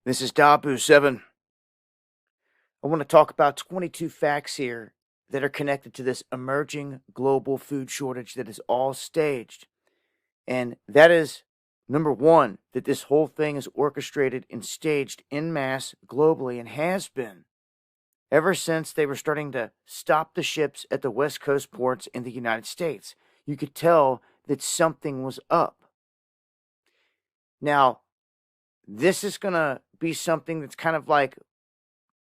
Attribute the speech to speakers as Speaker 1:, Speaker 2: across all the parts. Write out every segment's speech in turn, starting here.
Speaker 1: This is DAHBOO77. I want to talk about 22 facts here that are connected to this emerging global food shortage that is all staged. And that is number one, that this whole thing is orchestrated and staged en masse globally and has been ever since they were starting to stop the ships at the West Coast ports in the United States. You could tell that something was up. Now, this is going to be something that's kind of like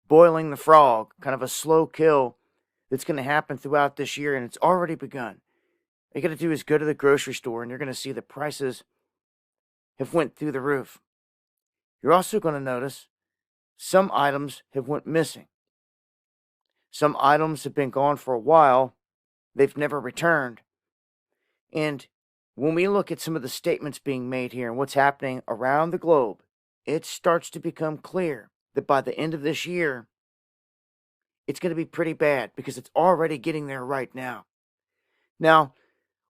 Speaker 1: boiling the frog, kind of a slow kill that's going to happen throughout this year, and it's already begun. All you got to do is go to the grocery store, and you're going to see the prices have went through the roof. You're also going to notice some items have went missing. Some items have been gone for a while. They've never returned. And when we look at some of the statements being made here and what's happening around the globe, it starts to become clear that by the end of this year, it's going to be pretty bad because it's already getting there right now. Now,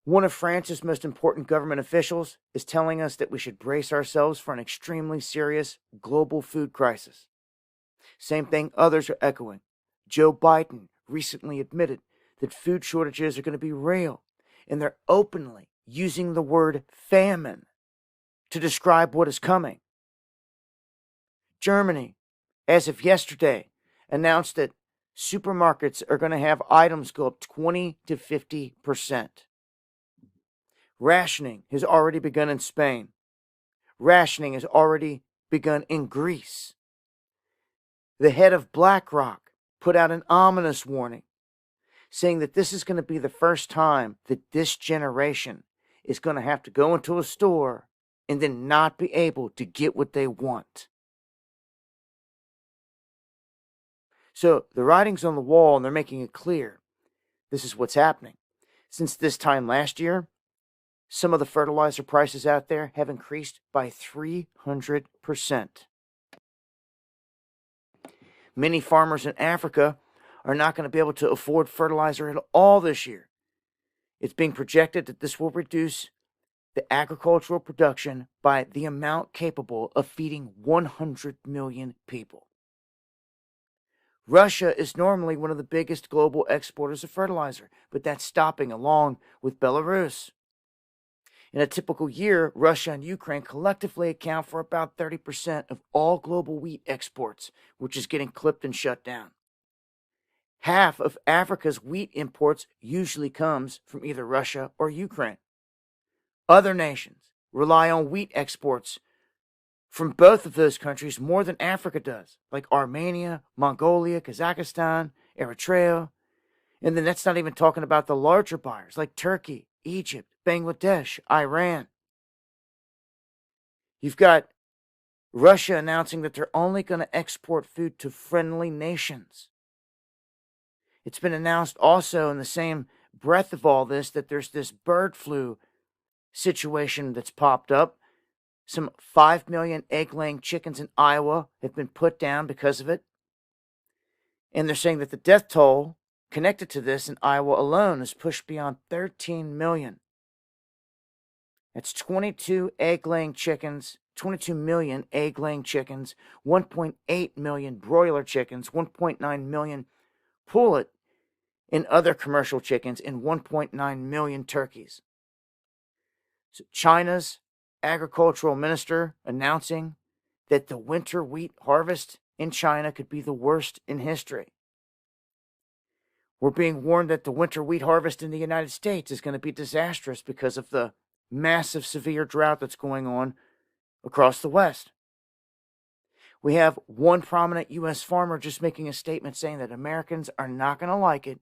Speaker 1: one of France's most important government officials is telling us that we should brace ourselves for an extremely serious global food crisis. Same thing others are echoing. Joe Biden recently admitted that food shortages are going to be real, and they're openly using the word famine to describe what is coming. Germany, as of yesterday, announced that supermarkets are going to have items go up 20 to 50%. Rationing has already begun in Spain. Rationing has already begun in Greece. The head of BlackRock put out an ominous warning, saying that this is going to be the first time that this generation is going to have to go into a store and then not be able to get what they want. So the writing's on the wall, and they're making it clear. This is what's happening. Since this time last year, some of the fertilizer prices out there have increased by 300%. Many farmers in Africa are not going to be able to afford fertilizer at all this year. It's being projected that this will reduce the agricultural production by the amount capable of feeding 100 million people. Russia is normally one of the biggest global exporters of fertilizer, but that's stopping along with Belarus. In a typical year, Russia and Ukraine collectively account for about 30% of all global wheat exports, which is getting clipped and shut down. Half of Africa's wheat imports usually comes from either Russia or Ukraine. Other nations rely on wheat exports from both of those countries more than Africa does, like Armenia, Mongolia, Kazakhstan, Eritrea. And then that's not even talking about the larger buyers like Turkey, Egypt, Bangladesh, Iran. You've got Russia announcing that they're only going to export food to friendly nations. It's been announced also in the same breath of all this that there's this bird flu situation that's popped up. Some 5 million egg-laying chickens in Iowa have been put down because of it. And they're saying that the death toll connected to this in Iowa alone is pushed beyond 13 million. That's 22 egg-laying chickens, 22 million egg-laying chickens, 1.8 million broiler chickens, 1.9 million pullet and other commercial chickens, and 1.9 million turkeys. So China's agricultural minister announcing that the winter wheat harvest in China could be the worst in history. We're being warned that the winter wheat harvest in the United States is going to be disastrous because of the massive severe drought that's going on across the West. We have one prominent U.S. farmer just making a statement saying that Americans are not going to like it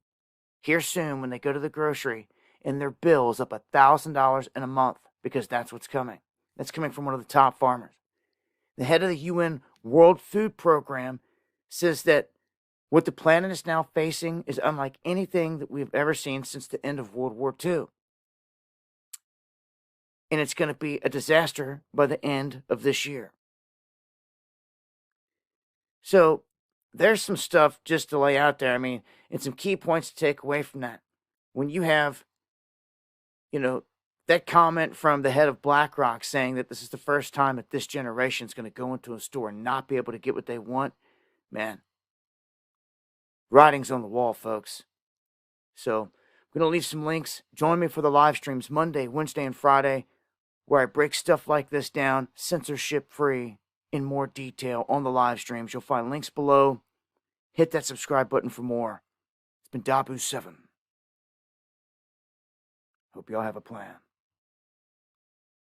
Speaker 1: here soon when they go to the grocery and their bill is up $1,000 in a month because that's what's coming. That's coming from one of the top farmers. The head of the UN World Food Program says that what the planet is now facing is unlike anything that we've ever seen since the end of World War II. And it's going to be a disaster by the end of this year. So there's some stuff just to lay out there. I mean, and some key points to take away from that. When you have, That comment from the head of BlackRock saying that this is the first time that this generation is going to go into a store and not be able to get what they want, man, writing's on the wall, folks. So I'm going to leave some links. Join me for the live streams Monday, Wednesday, and Friday, where I break stuff like this down, censorship-free, in more detail on the live streams. You'll find links below. Hit that subscribe button for more. It's been DAHBOO77. Hope y'all have a plan.